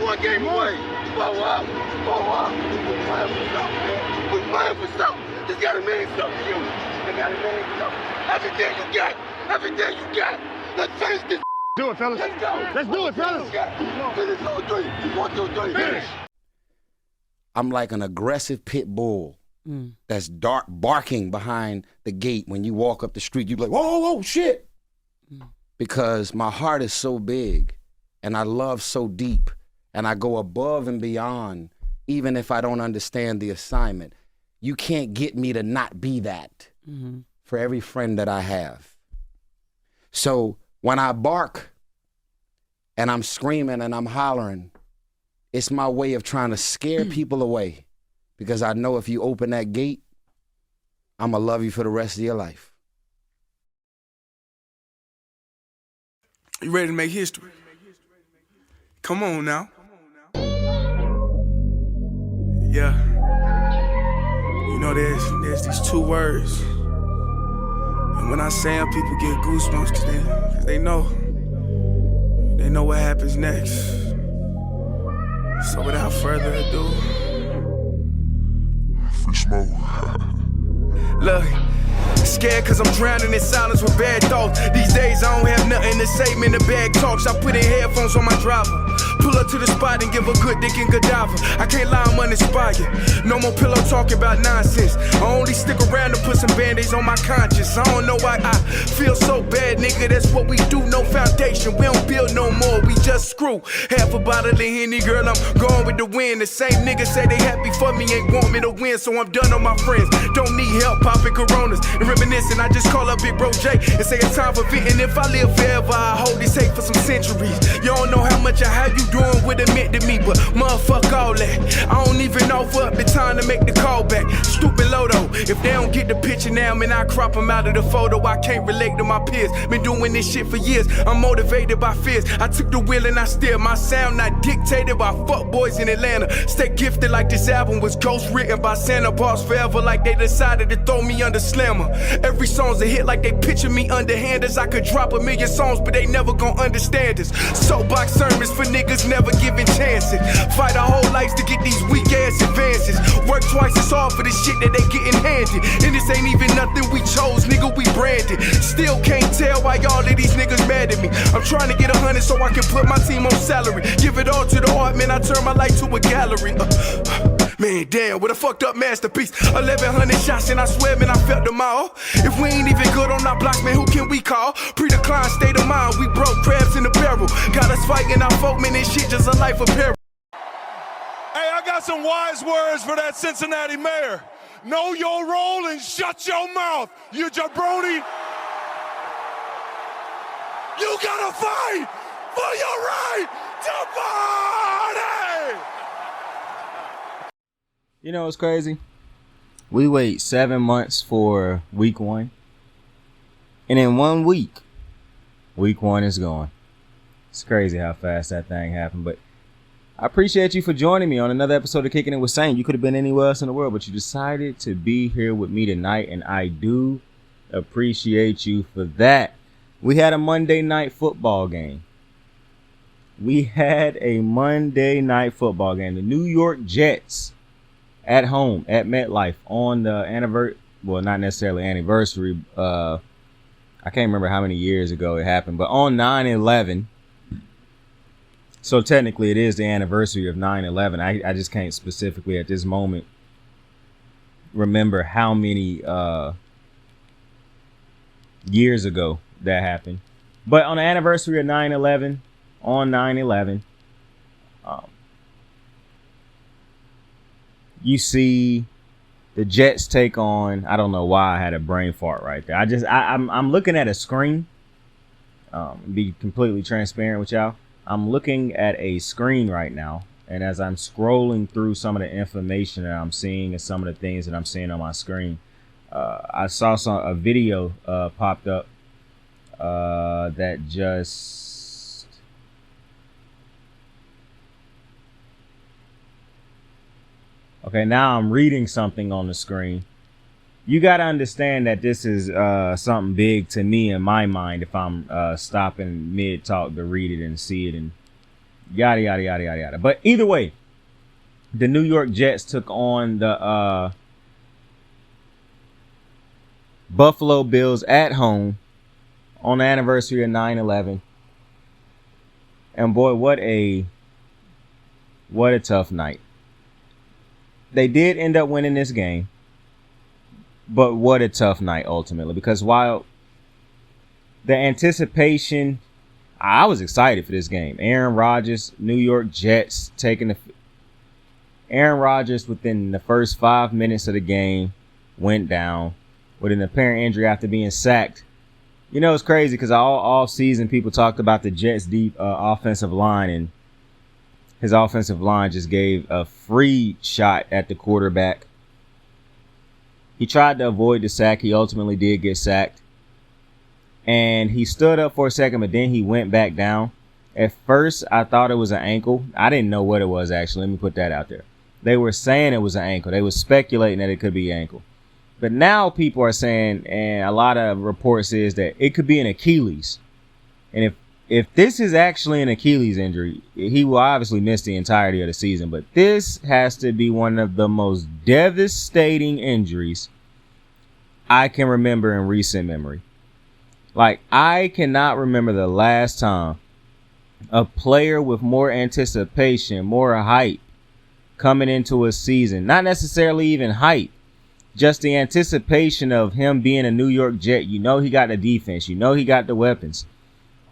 one game away. Blow up. We're playing for something, man. We're playing for something. It's gotta mean something to you. It gotta mean something. Everything you got. Everything you got. Let's finish this. Do it, fellas. Let's go. Let's do it, fellas. Finish 2-3. 1, 2, 3. Finish. I'm like an aggressive pit bull that's barking behind the gate. When you walk up the street, you be like, whoa, shit. Because my heart is so big and I love so deep and I go above and beyond, even if I don't understand the assignment. You can't get me to not be that for every friend that I have. So when I bark and I'm screaming and I'm hollering, it's my way of trying to scare people away, because I know if you open that gate, I'm going to love you for the rest of your life. You ready to make history? Come on now. Yeah. You know, there's these two words. And when I say them, people get goosebumps because they know what happens next. So without further ado, Free smoke. look. Scared cause I'm drowning in silence with bad thoughts. These days I don't have nothing to say, man, the bag talks. I put in headphones on my driver. Pull up to the spot and give a good dick and Godiva. I can't lie, I'm uninspired. No more pillow talking about nonsense. I only stick around to put some band-aids on my conscience. I don't know why I feel so bad, nigga. That's what we do, no foundation. We don't build no more, we just screw. Half a bottle of Henny, girl, I'm going with the wind. The same niggas say they happy for me, ain't want me to win. So I'm done on my friends. Don't need help popping Coronas and reminiscing. I just call up Big Bro J and say it's time for venting. If I live forever, I hold this hate for some centuries. You don't know how much of how you doing would have meant to me, but motherfuck all that. I don't even offer up the time to make the call back. Stupid Lodo, if they don't get the picture now, man, I crop them out of the photo. I can't relate to my peers. Been doing this shit for years. I'm motivated by fears. I took the wheel and I steer. My sound not dictated by fuck boys in Atlanta. Stay gifted like this album was ghost written by Santa Bars forever, like they decided to throw me under Slammer. Every song's a hit like they picture me underhanders. I could drop 1,000,000 songs, but they never gon' understand us. Soapbox sermons for niggas never giving chances. Fight our whole lives to get these weak ass advances. Work twice as hard for the shit that they getting handed. And this ain't even nothing we chose, nigga, we branded. Still can't tell why all of these niggas mad at me. I'm trying to get 100 so I can put my team on salary. Give it all to the art, man, I turn my life to a gallery. Man, damn, what a fucked up masterpiece. 1,100 shots and I swear, man, I felt them all. If we ain't even good on our blocks, man, who can we call? Pre-decline state of mind, we broke crabs in the barrel. Got us fighting our folk, man, this shit just a life of peril. Hey, I got some wise words for that Cincinnati mayor. Know your role and shut your mouth, you jabroni. You gotta fight for your right to party! You know what's crazy? We wait 7 months for week 1. And in 1 week, week 1 is gone. It's crazy how fast that thing happened. But I appreciate you for joining me on another episode of Kicking It with Saint. You could have been anywhere else in the world, but you decided to be here with me tonight. And I do appreciate you for that. We had a Monday night football game. The New York Jets at home at MetLife on the anniversary. Well, not necessarily anniversary. I can't remember how many years ago it happened, but on 9/11. So technically it is the anniversary of 9/11. I just can't specifically at this moment remember how many years ago that happened. But on the anniversary of 9/11, on 9/11, you see the Jets take on, I don't know why I had a brain fart right there. I'm looking at a screen. Be completely transparent with y'all. I'm looking at a screen right now, and as I'm scrolling through some of the information that I'm seeing and some of the things that I'm seeing on my screen, I saw a video popped up that just okay, now I'm reading something on the screen. You got to understand that this is something big to me in my mind if I'm stopping mid-talk to read it and see it and Yada, yada, yada, yada, yada. But either way, the New York Jets took on the Buffalo Bills at home on the anniversary of 9/11. And boy, what a tough night. They did end up winning this game, but what a tough night ultimately, because while the anticipation, I was excited for this game. Aaron Rodgers, New York Jets Aaron Rodgers within the first 5 minutes of the game went down with an apparent injury after being sacked. You know, it's crazy because all season people talked about the Jets' deep offensive line, and his offensive line just gave a free shot at the quarterback. He tried to avoid the sack. He ultimately did get sacked. And he stood up for a second, but then he went back down. At first, I thought it was an ankle. I didn't know what it was, actually. Let me put that out there. They were saying it was an ankle. They were speculating that it could be ankle. But now people are saying, and a lot of reports is that it could be an Achilles. And if this is actually an Achilles injury, he will obviously miss the entirety of the season. But this has to be one of the most devastating injuries I can remember in recent memory. Like, I cannot remember the last time a player with more anticipation, more hype coming into a season, not necessarily even hype, just the anticipation of him being a New York Jet. You know he got the defense. You know he got the weapons.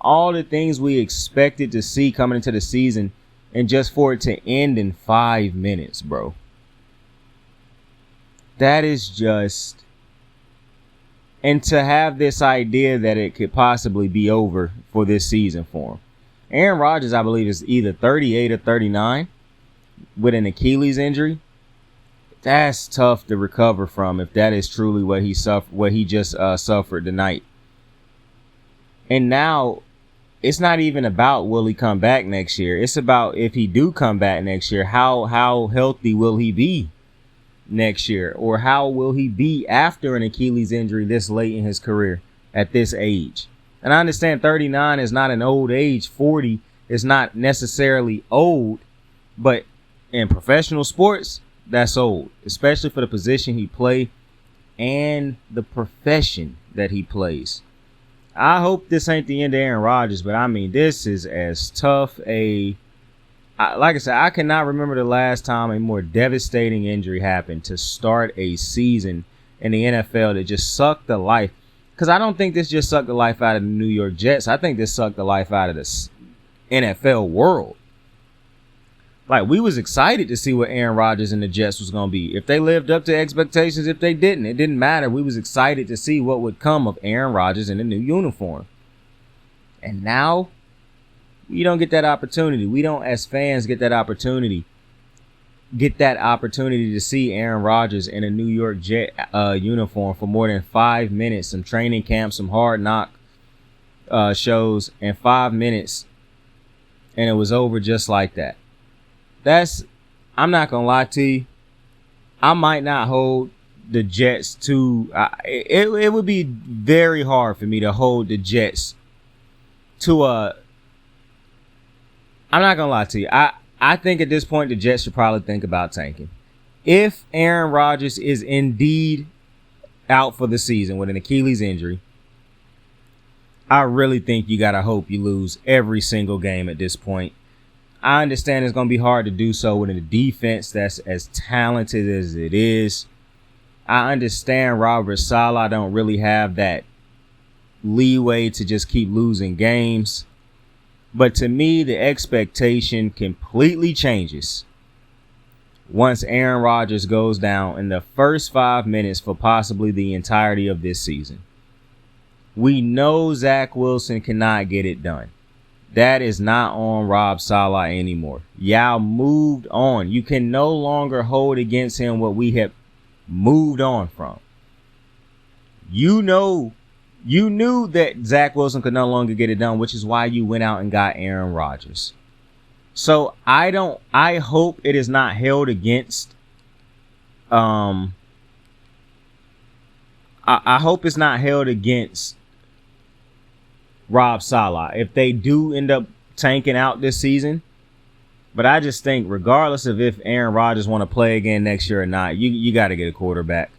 All the things we expected to see coming into the season, and just for it to end in 5 minutes, bro. That is just... And to have this idea that it could possibly be over for this season for him. Aaron Rodgers, I believe, is either 38 or 39 with an Achilles injury. That's tough to recover from if that is truly what he just suffered tonight. And now it's not even about will he come back next year. It's about if he do come back next year, how healthy will he be next year, or how will he be after an Achilles injury this late in his career at this age. And I understand 39 is not an old age. 40 is not necessarily old, but in professional sports, that's old, especially for the position he plays and the profession that he plays. I hope this ain't the end of Aaron Rodgers, but I mean, this is as tough like I said, I cannot remember the last time a more devastating injury happened to start a season in the NFL that just sucked the life. Because I don't think this just sucked the life out of the New York Jets. I think this sucked the life out of the NFL world. Like, we was excited to see what Aaron Rodgers and the Jets was going to be. If they lived up to expectations, if they didn't, it didn't matter. We was excited to see what would come of Aaron Rodgers in a new uniform. And now, we don't get that opportunity. We don't, as fans, get that opportunity to see Aaron Rodgers in a New York Jet uniform for more than 5 minutes, some training camp, some hard knock shows, and 5 minutes, and it was over just like that. I'm not gonna lie to you, I might not hold the Jets to. It would be very hard for me to hold the Jets to a. I'm not gonna lie to you. I think at this point the Jets should probably think about tanking. If Aaron Rodgers is indeed out for the season with an Achilles injury, I really think you gotta hope you lose every single game at this point. I understand it's gonna be hard to do so with a defense that's as talented as it is. I understand Robert Saleh don't really have that leeway to just keep losing games. But to me, the expectation completely changes once Aaron Rodgers goes down in the first 5 minutes for possibly the entirety of this season. We know Zach Wilson cannot get it done. That is not on Rob Saleh anymore. Y'all moved on. You can no longer hold against him what we have moved on from. You knew that Zach Wilson could no longer get it done, which is why you went out and got Aaron Rodgers. So I hope it is not held against, I hope it's not held against Rob Saleh. If they do end up tanking out this season, But I just think regardless of if Aaron Rodgers want to play again next year or not, you got to get a quarterback.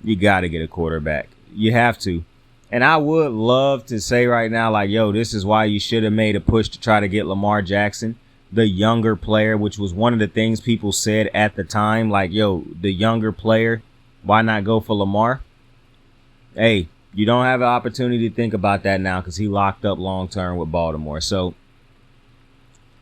You got to get a quarterback. You have to. And I would love to say right now, like, yo, this is why you should have made a push to try to get Lamar Jackson, the younger player, which was one of the things people said at the time. Like, yo, the younger player, why not go for Lamar? Hey, you don't have an opportunity to think about that now because he locked up long term with Baltimore. So,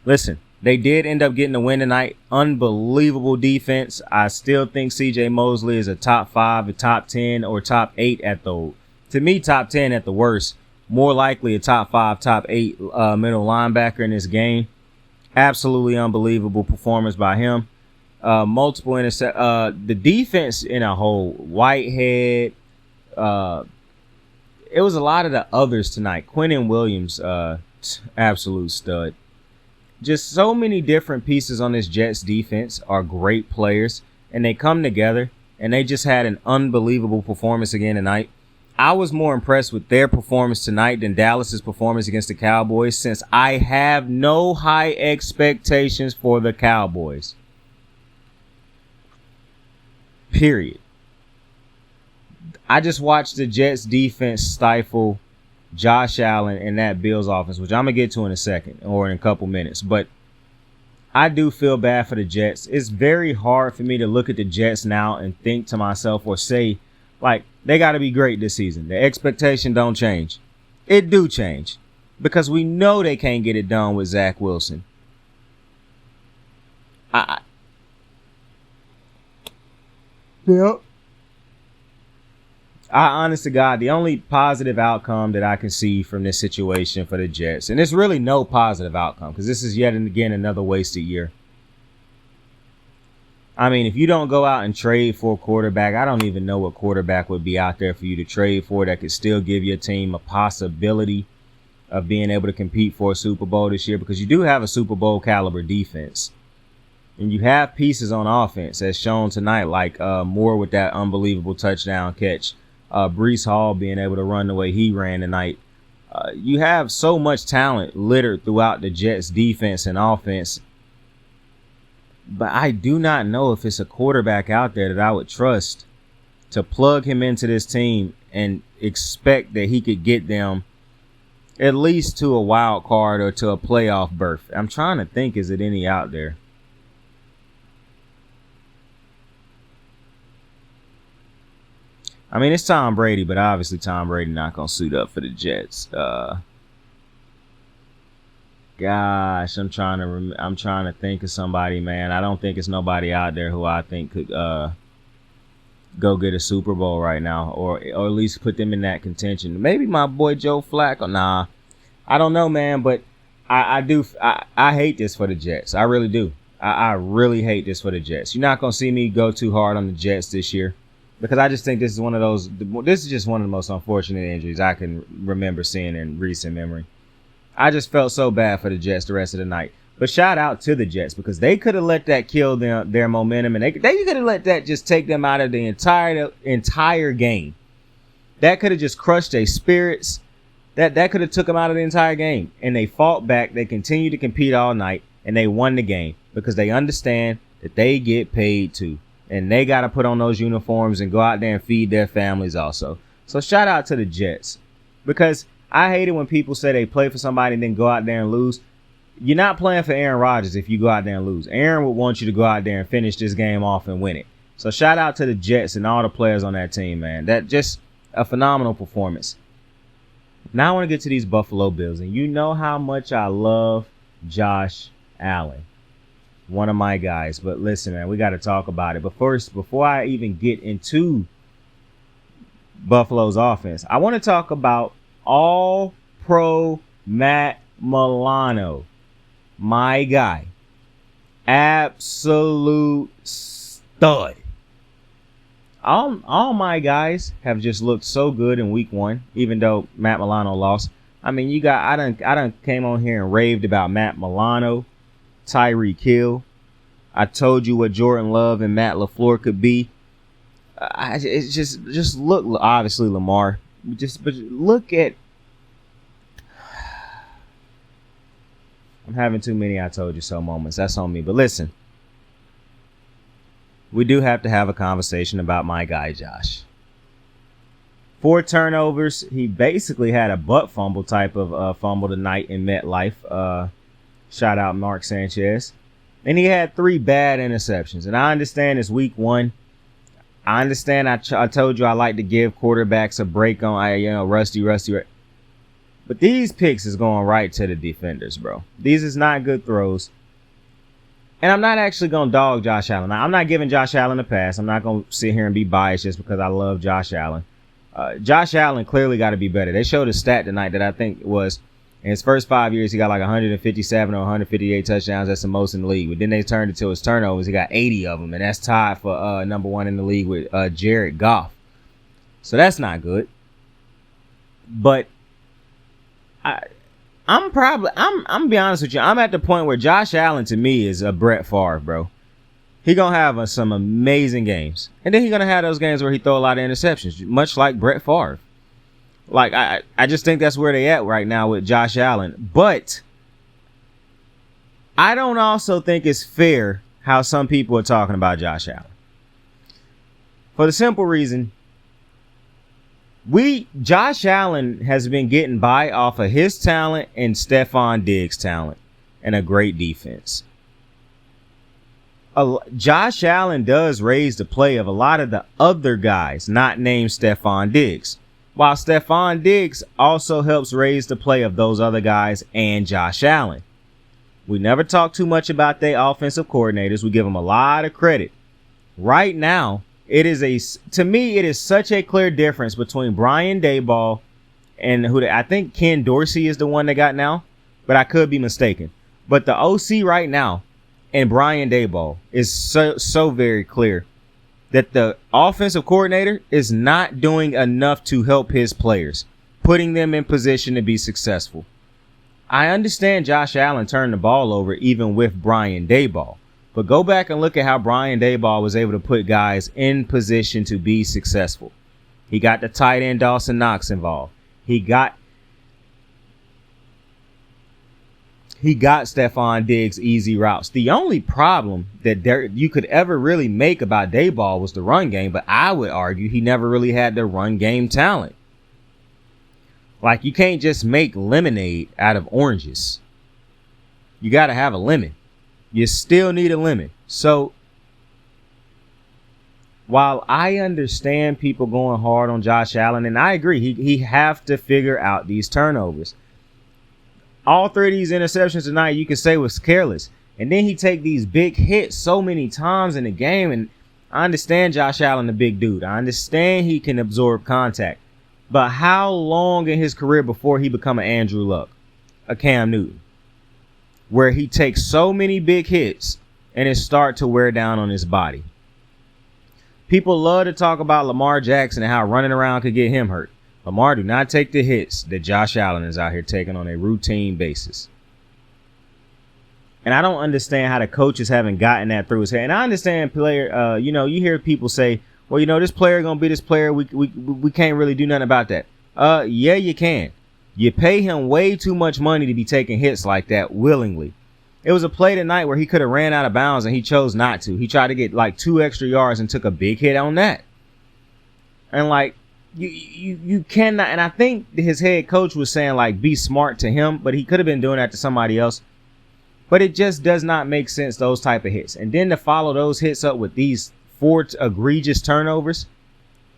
listen, they did end up getting the win tonight. Unbelievable defense. I still think C.J. Mosley is a top 5, a top 10, or top 8 at the, to me, top 10 at the worst. More likely a top 5, top 8 middle linebacker in this game. Absolutely unbelievable performance by him. Multiple intercept. The defense in a whole, Whitehead. It was a lot of the others tonight. Quinnen Williams, absolute stud. Just so many different pieces on this Jets defense are great players, and they come together, and they just had an unbelievable performance again tonight. I was more impressed with their performance tonight than Dallas's performance against the Cowboys, since I have no high expectations for the Cowboys. Period. I just watched the Jets defense stifle Josh Allen and that Bills offense, which I'm going to get to in a second or in a couple minutes. But I do feel bad for the Jets. It's very hard for me to look at the Jets now and think to myself or say, like, they got to be great this season. The expectation don't change. It do change because we know they can't get it done with Zach Wilson. Yep. I honest to God, the only positive outcome that I can see from this situation for the Jets, and it's really no positive outcome because this is yet again another wasted year. I mean, if you don't go out and trade for a quarterback, I don't even know what quarterback would be out there for you to trade for that could still give your team a possibility of being able to compete for a Super Bowl this year, because you do have a Super Bowl caliber defense. And you have pieces on offense as shown tonight, like Moore with that unbelievable touchdown catch. Breece Hall being able to run the way he ran tonight. You have so much talent littered throughout the Jets defense and offense. But I do not know if it's a quarterback out there that I would trust to plug him into this team and expect that he could get them at least to a wild card or to a playoff berth. I'm trying to think, is it any out there? I mean, it's Tom Brady, but obviously Tom Brady not going to suit up for the Jets. Gosh, I'm trying to think of somebody, man. I don't think it's nobody out there who I think could go get a Super Bowl right now, or at least put them in that contention. Maybe my boy Joe Flacco. Nah, I don't know, man. But I hate this for the Jets. I really do. I really hate this for the Jets. You're not gonna see me go too hard on the Jets this year, because I just think this is one of those. This is just one of the most unfortunate injuries I can remember seeing in recent memory. I just felt so bad for the Jets the rest of the night. But shout out to the Jets, because they could have let that kill their momentum, and they could have let that just take them out of the entire game. That could have just crushed their spirits. That could have took them out of the entire game. And they fought back. They continued to compete all night, and they won the game because they understand that they get paid too. And they got to put on those uniforms and go out there and feed their families also. So shout out to the Jets, because I hate it when people say they play for somebody and then go out there and lose. You're not playing for Aaron Rodgers if you go out there and lose. Aaron would want you to go out there and finish this game off and win it. So shout out to the Jets and all the players on that team, man. That just a phenomenal performance. Now I want to get to these Buffalo Bills. And you know how much I love Josh Allen, one of my guys. But listen, man, we got to talk about it. But first, before I even get into Buffalo's offense, I want to talk about All-Pro Matt Milano. My guy. Absolute stud. All my guys have just looked so good in week 1, even though Matt Milano lost. I mean, I done came on here and raved about Matt Milano, Tyreek Hill. I told you what Jordan Love and Matt LaFleur could be. It's just look, obviously Lamar. But look at I'm having too many I told you so moments. That's on me. But listen, we do have to have a conversation about my guy, Josh. 4 turnovers. He basically had a butt fumble type of fumble tonight in MetLife. Shout out Mark Sanchez. And he had 3 bad interceptions. And I understand it's week 1. I understand I told you I like to give quarterbacks a break on, rusty. But these picks is going right to the defenders, bro. These is not good throws. And I'm not actually going to dog Josh Allen. Now, I'm not giving Josh Allen a pass. I'm not going to sit here and be biased just because I love Josh Allen. Josh Allen clearly got to be better. They showed a stat tonight that I think was in his first 5 years, he got like 157 or 158 touchdowns. That's the most in the league. But then they turned it to his turnovers. He got 80 of them, and that's tied for number 1 in the league with Jared Goff. So that's not good. But I'm gonna be honest with you. I'm at the point where Josh Allen to me is a Brett Favre, bro. He gonna have some amazing games, and then he gonna have those games where he throw a lot of interceptions, much like Brett Favre. Like I just think that's where they at right now with Josh Allen. But I don't also think it's fair how some people are talking about Josh Allen. For the simple reason, Josh Allen has been getting by off of his talent and Stephon Diggs' talent and a great defense. Josh Allen does raise the play of a lot of the other guys not named Stephon Diggs, while Stephon Diggs also helps raise the play of those other guys and Josh Allen. We never talk too much about their offensive coordinators. We give them a lot of credit. Right now, to me, it is such a clear difference between Brian Daboll and I think Ken Dorsey is the one they got now, but I could be mistaken. But the OC right now and Brian Daboll is so very clear that the offensive coordinator is not doing enough to help his players, putting them in position to be successful. I understand Josh Allen turned the ball over even with Brian Daboll. But go back and look at how Brian Daboll was able to put guys in position to be successful. He got the tight end Dawson Knox involved. He got Stephon Diggs easy routes. The only problem that you could ever really make about Daboll was the run game, but I would argue he never really had the run game talent. Like, you can't just make lemonade out of oranges. You got to have a lemon. You still need a lemon. So while I understand people going hard on Josh Allen, and I agree, he have to figure out these turnovers. All 3 of these interceptions tonight you can say was careless. And then he take these big hits so many times in the game. And I understand Josh Allen, a big dude. I understand he can absorb contact. But how long in his career before he become an Andrew Luck, a Cam Newton, where he takes so many big hits and it start to wear down on his body? People love to talk about Lamar Jackson and how running around could get him hurt. Lamar do not take the hits that Josh Allen is out here taking on a routine basis. And I don't understand how the coaches haven't gotten that through his head. And I understand player, you hear people say, well, this player going to be this player. We can't really do nothing about that. Yeah, you can. You pay him way too much money to be taking hits like that willingly. It was a play tonight where he could have ran out of bounds and he chose not to. He tried to get like 2 extra yards and took a big hit on that. And like, you cannot, and I think his head coach was saying like be smart to him, but he could have been doing that to somebody else. But it just does not make sense, those type of hits. And then to follow those hits up with these 4 egregious turnovers,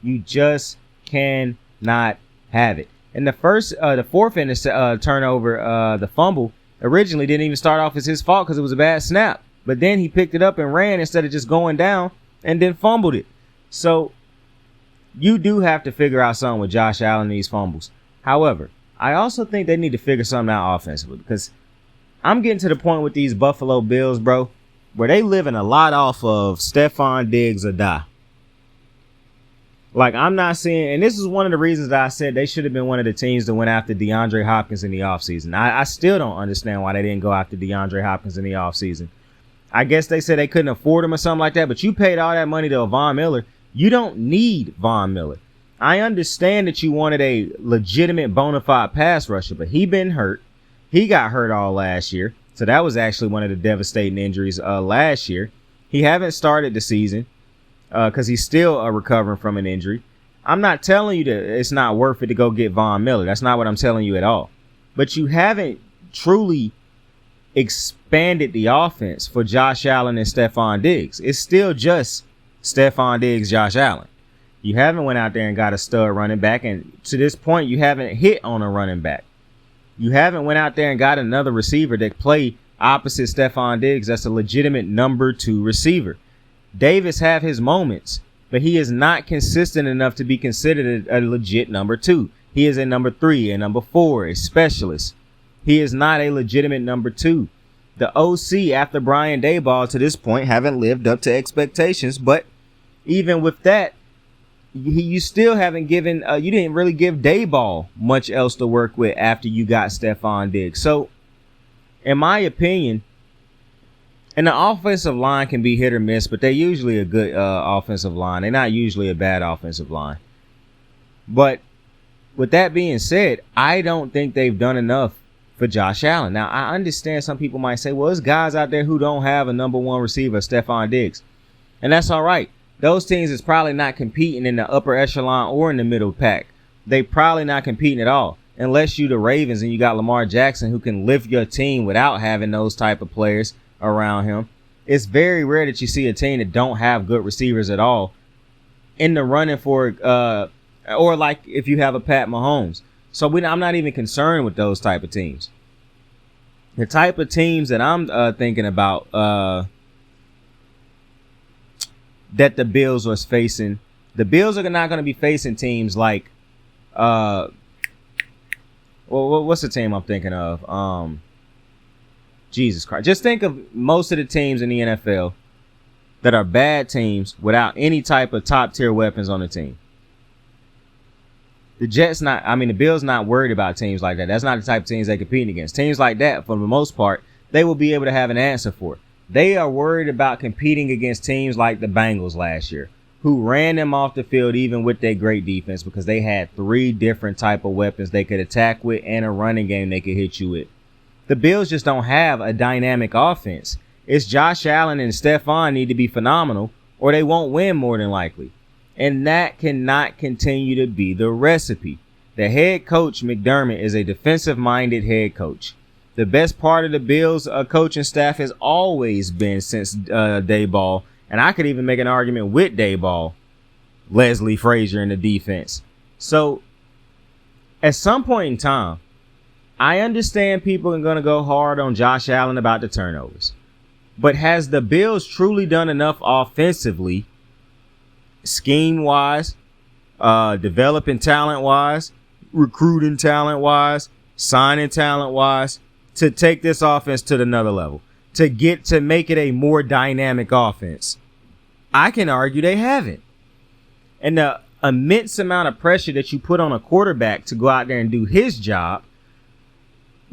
you just cannot have it. And the fourth turnover, the fumble, originally didn't even start off as his fault because it was a bad snap. But then he picked it up and ran instead of just going down and then fumbled it. So you do have to figure out something with Josh Allen and these fumbles. However, I also think they need to figure something out offensively, because I'm getting to the point with these Buffalo Bills, bro, where they living a lot off of Stephon Diggs or die. Like, I'm not seeing, and this is one of the reasons that I said they should have been one of the teams that went after DeAndre Hopkins in the offseason. I still don't understand why they didn't go after DeAndre Hopkins in the offseason. I guess they said they couldn't afford him or something like that, but you paid all that money to Von Miller. You don't need Von Miller. I understand that you wanted a legitimate bona fide pass rusher, but he been hurt. He got hurt all last year. So that was actually one of the devastating injuries last year. He haven't started the season because he's still recovering from an injury. I'm not telling you that it's not worth it to go get Von Miller. That's not what I'm telling you at all. But you haven't truly expanded the offense for Josh Allen and Stephon Diggs. It's still just Stephon Diggs, Josh Allen. You haven't went out there and got a stud running back, and to this point, you haven't hit on a running back. You haven't went out there and got another receiver that play opposite Stephon Diggs that's a legitimate number 2 receiver. Davis have his moments, but he is not consistent enough to be considered a legit number 2. He is a number 3, a number 4, a specialist. He is not a legitimate number 2. The OC after Brian Daboll to this point haven't lived up to expectations, but even with that, you still haven't given, you didn't really give Daboll much else to work with after you got Stephon Diggs. So, in my opinion, and the offensive line can be hit or miss, but they're usually a good offensive line. They're not usually a bad offensive line. But with that being said, I don't think they've done enough for Josh Allen. Now, I understand some people might say, well, there's guys out there who don't have a number 1 receiver, Stephon Diggs. And that's all right. Those teams is probably not competing in the upper echelon or in the middle pack. They probably not competing at all. Unless you the Ravens and you got Lamar Jackson who can lift your team without having those type of players around him. It's very rare that you see a team that don't have good receivers at all in the running for, or like if you have a Pat Mahomes. So I'm not even concerned with those type of teams. The type of teams that I'm thinking about that the Bills was facing, the Bills are not going to be facing teams like, well, what's the team I'm thinking of? Jesus Christ. Just think of most of the teams in the NFL that are bad teams without any type of top tier weapons on the team. The Bills not worried about teams like that. That's not the type of teams they compete against. Teams like that, for the most part, they will be able to have an answer for it. They are worried about competing against teams like the Bengals last year, who ran them off the field even with their great defense because they had 3 different type of weapons they could attack with and a running game they could hit you with. The Bills just don't have a dynamic offense. It's Josh Allen and Stephon need to be phenomenal or they won't win more than likely. And that cannot continue to be the recipe. The head coach, McDermott, is a defensive-minded head coach. The best part of the Bills coaching staff has always been since Daboll, and I could even make an argument with Daboll, Leslie Frazier in the defense. So, at some point in time, I understand people are going to go hard on Josh Allen about the turnovers. But has the Bills truly done enough offensively, scheme-wise, developing talent-wise, recruiting talent-wise, signing talent-wise, to take this offense to another level, to make it a more dynamic offense? I can argue they haven't. And the immense amount of pressure that you put on a quarterback to go out there and do his job,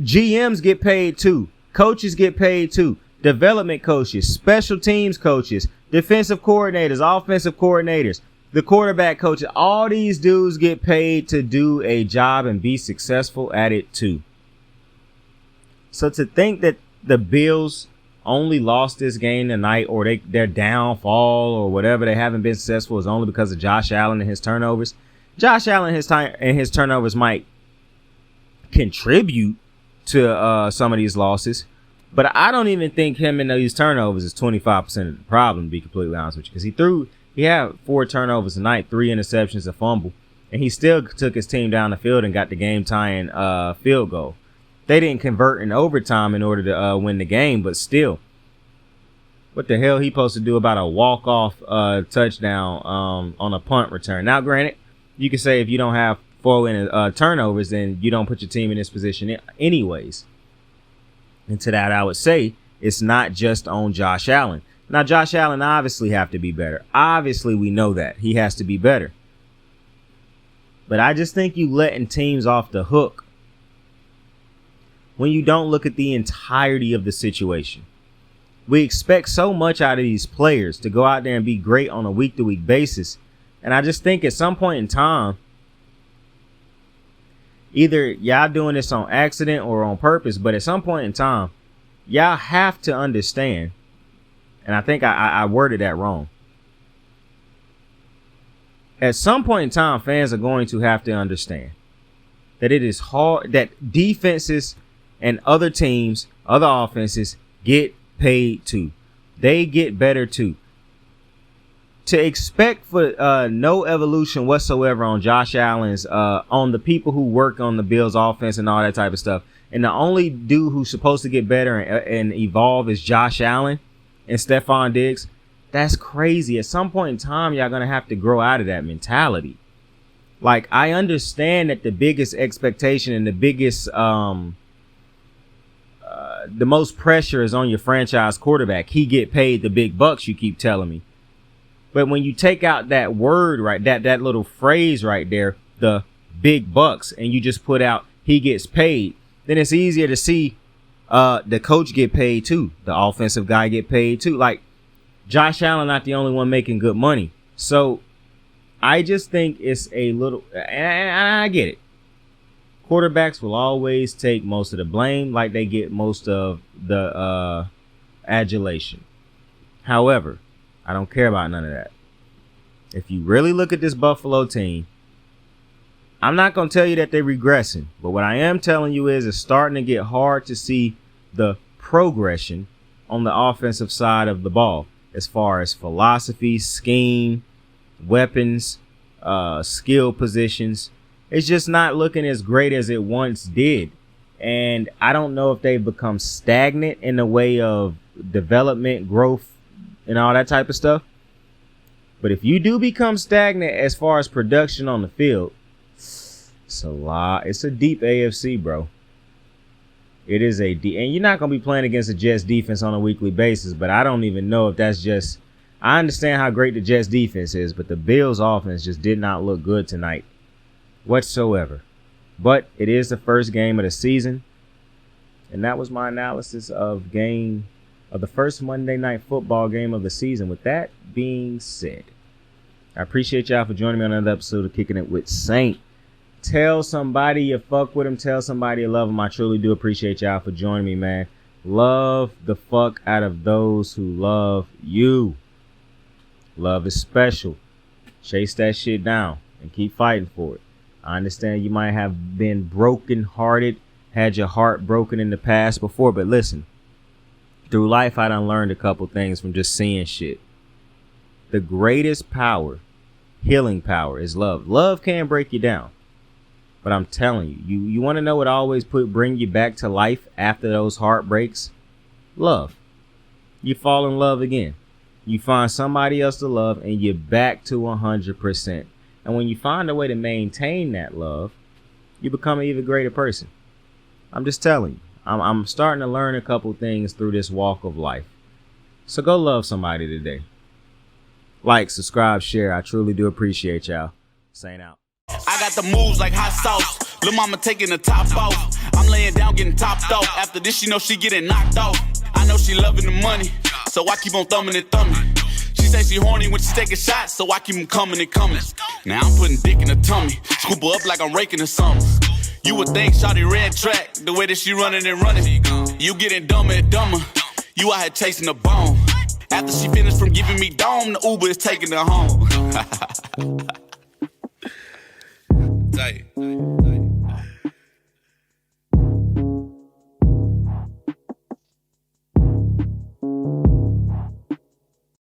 GMs get paid too. Coaches get paid too. Development coaches, special teams coaches, defensive coordinators, offensive coordinators, the quarterback coaches, all these dudes get paid to do a job and be successful at it too. So to think that the Bills only lost this game tonight or their downfall or whatever, they haven't been successful, is only because of Josh Allen and his turnovers. Josh Allen and his turnovers might contribute to some of these losses, but I don't even think him and these turnovers is 25% of the problem, to be completely honest with you, because he had 4 turnovers tonight, 3 interceptions, a fumble, and he still took his team down the field and got the game-tying field goal. They didn't convert in overtime in order to win the game, but still, what the hell he supposed to do about a walk-off touchdown on a punt return? Now, granted, you can say if you don't have 4 turnovers, then you don't put your team in this position anyways. And to that, I would say it's not just on Josh Allen. Now, Josh Allen obviously have to be better. Obviously, we know that. He has to be better. But I just think you letting teams off the hook when you don't look at the entirety of the situation. We expect so much out of these players to go out there and be great on a week-to-week basis. And I just think at some point in time, either y'all doing this on accident or on purpose, but at some point in time, y'all have to understand, and I think I worded that wrong. At some point in time, fans are going to have to understand that it is hard, that defenses and other teams, other offenses get paid too. They get better too. To expect for no evolution whatsoever on Josh Allen's, on the people who work on the Bills offense and all that type of stuff, and the only dude who's supposed to get better and evolve is Josh Allen and Stephon Diggs, that's crazy. At some point in time, y'all gonna have to grow out of that mentality. Like, I understand that the biggest expectation and the biggest, the most pressure is on your franchise quarterback. He get paid the big bucks, you keep telling me. But when you take out that word, right, that little phrase right there, the big bucks, and you just put out he gets paid, then it's easier to see the coach get paid too. The offensive guy get paid too. Like, Josh Allen not the only one making good money. So I just think it's a little, and I get it. Quarterbacks will always take most of the blame, like they get most of the adulation. However, I don't care about none of that. If you really look at this Buffalo team, I'm not going to tell you that they're regressing, but what I am telling you is it's starting to get hard to see the progression on the offensive side of the ball as far as philosophy, scheme, weapons, skill positions. It's just not looking as great as it once did. And I don't know if they've become stagnant in the way of development, growth, and all that type of stuff. But if you do become stagnant as far as production on the field, it's a lot. It's a deep AFC, bro. It is a deep, and you're not going to be playing against the Jets defense on a weekly basis, but I don't even know if that's just, I understand how great the Jets defense is, but the Bills offense just did not look good tonight whatsoever. But it is the first game of the season, and that was my analysis of the first Monday Night Football game of the season. With that being said, I appreciate y'all for joining me on another episode of Kicking It with Saint. Tell somebody you fuck with him. Tell somebody you love him. I truly do appreciate y'all for joining me, man. Love the fuck out of those who love you. Love is special. Chase that shit down and keep fighting for it. I understand you might have been broken-hearted, had your heart broken in the past before, but listen, through life I done learned a couple things from just seeing shit. The greatest power, healing power, is love. Love can break you down. But I'm telling you, you want to know what always bring you back to life after those heartbreaks? Love. You fall in love again. You find somebody else to love and you're back to 100%. And when you find a way to maintain that love, you become an even greater person. I'm just telling you. I'm starting to learn a couple things through this walk of life. So go love somebody today. Like, subscribe, share. I truly do appreciate y'all. Saint out. I got the moves like hot sauce. Lil' mama taking the top off. I'm laying down getting topped off. After this, she know she getting knocked off. I know she loving the money, so I keep on thumbing and thumbing. She say she horny when she taking shots, so I keep them coming and coming. Now I'm putting dick in her tummy, scoop her up like I'm raking her something. You would think shawty red track, the way that she running and running. You getting dumber and dumber. You out here chasing the bone. After she finished from giving me dome, the Uber is taking her home. Tight.